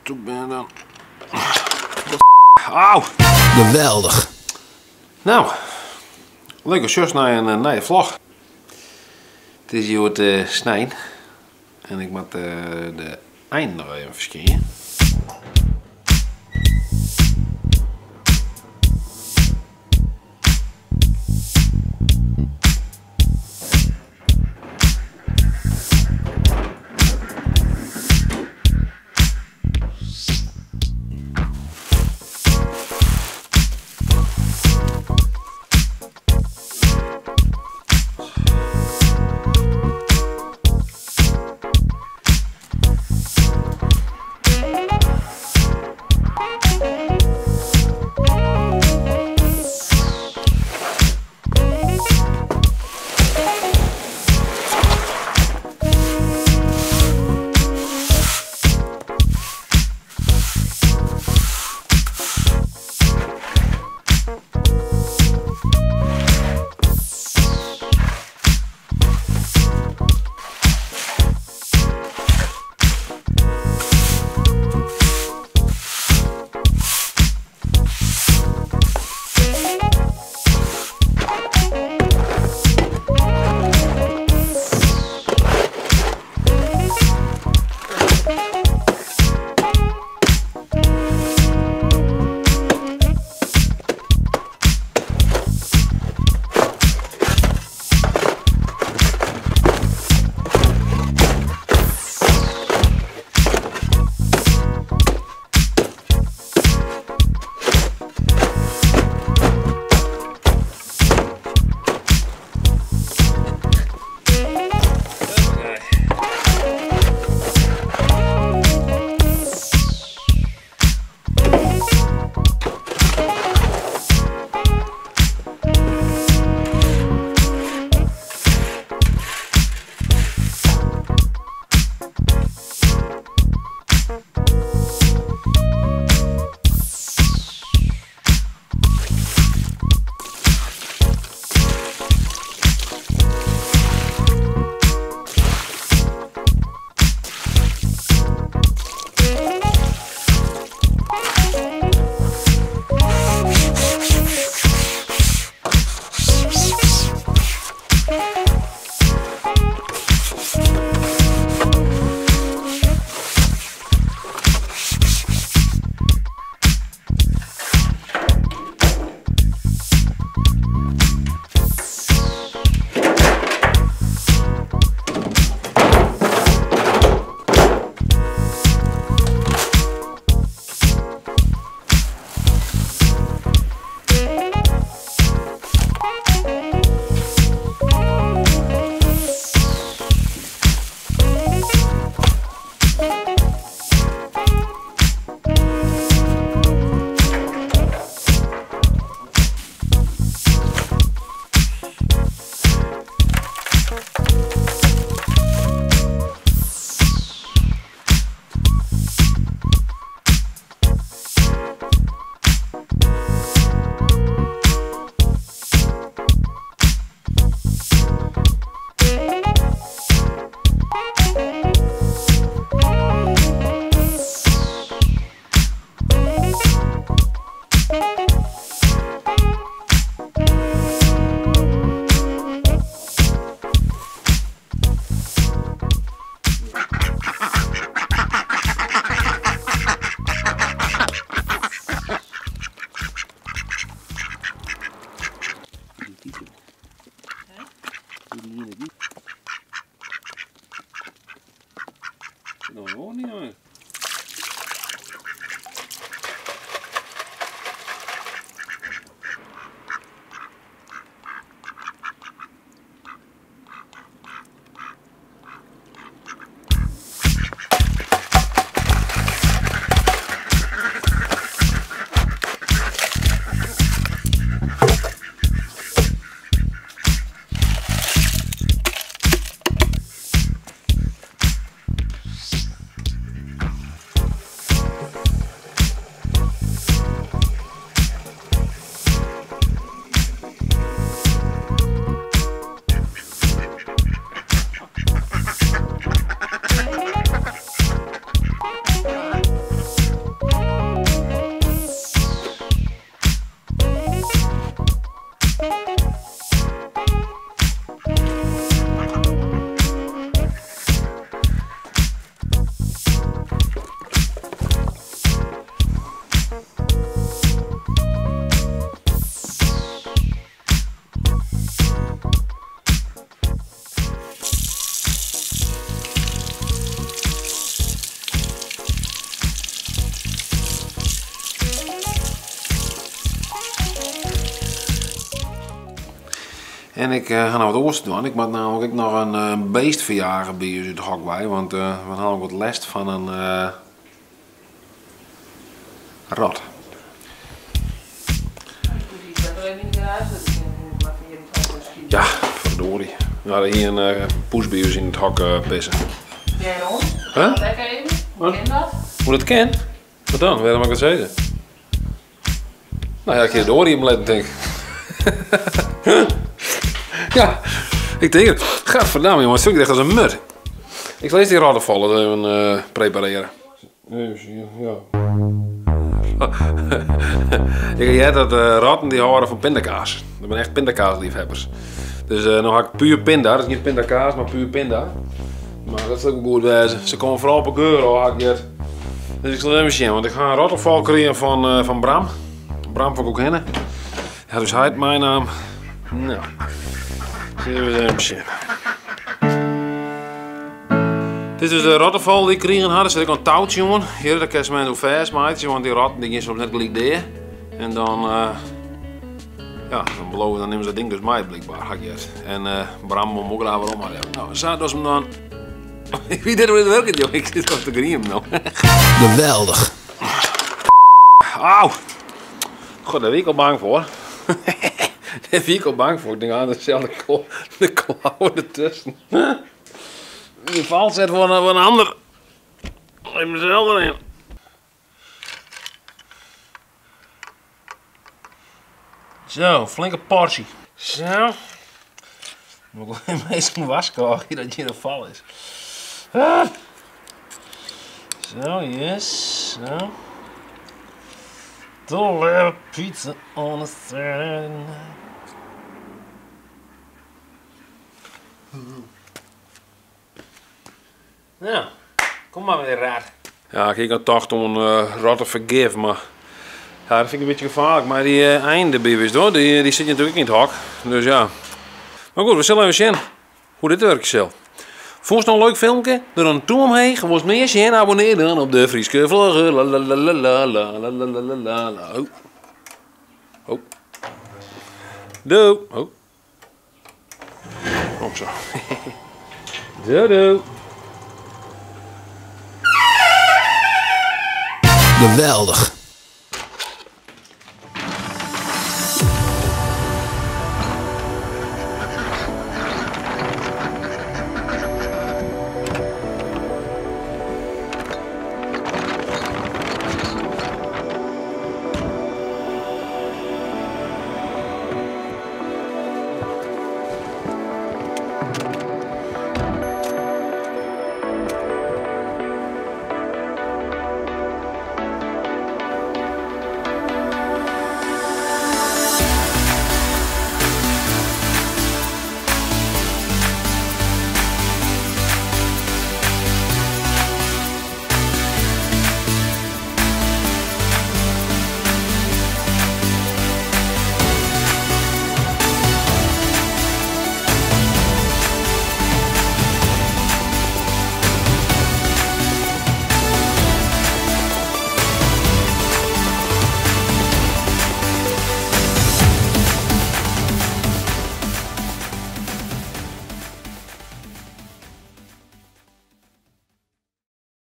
Toen ben je dan... Auw! Geweldig. Nou, lekker zus naar een vlog. Het is hier het snijden. En ik moet de eind nog even verschijnen. No, niet aan. En ik ga nou wat oors doen. Ik moet namelijk nog een beest verjagen bij je het hok bij. Want we hadden wat last van een rat. Ja, verdorie. We hadden hier een poesbius in het hok pissen. Jij en ons? Huh? Lekker even. Hoe ken dat? Hoe dat ken? Wat dan? Waarom mag ik dat zeggen? Nou ja, ik heb door hier letten, denk ik. Ja, ik denk het. Gadverdamme jongen, het is echt als een mut. Ik zal eerst die rattenvallen even prepareren. Ja. Ik weet dat ratten die houden van pindakaas. Dat zijn echt pindakaasliefhebbers. Dus nu ga ik puur pinda, dat is niet pindakaas, maar puur pinda. Maar dat is ook goed wezen. Ze komen vooral op €1, dus ik zal even zien, want ik ga een rattenval krijgen van Bram. Bram van Koekhennen. Ja, dus hij heeft mijn naam. Nou, zullen we even zien. Dit is de rattenval die ik kregen had. Er zit ook een touwtje, jongen. Hier, dat kan je mij zo vastmaken, want die ratten die gaan net gelijk daar. En dan, ja, dan beloven dan nemen ze dat ding dus mij blijkbaar. En Bram moet ook daar waarom. Nou, zo dus hem dan. Wie deed het werken, joh? Ik zit op de griem nou. Geweldig. Auw! God, daar ben ik al bang voor. Daar ben ik al bang voor. Ik denk aan dezelfde klauwen ertussen. Die valt zet voor een ander. Ik mezelf erin. Zo, flinke portie. Zo. Moet ik meestal waskogen dat je in de val is. Zo, yes. Zo. Don't let pizza on a Saturday night. Nou, kom maar weer raar. Ja, ik had toch om een ratten vergif, maar ja, dat vind ik een beetje gevaarlijk. Maar die eindebibis, die zit natuurlijk in het hok. Dus ja. Maar goed, we zullen even zien hoe dit werkt zal. Vond je nou een leuk filmpje? Doe dan een toe omheen, gewoon meer zien, abonneer dan op de Frieske Vloggen. Oh. Oh. Doei. Oh. Ook zo. Doei. Geweldig.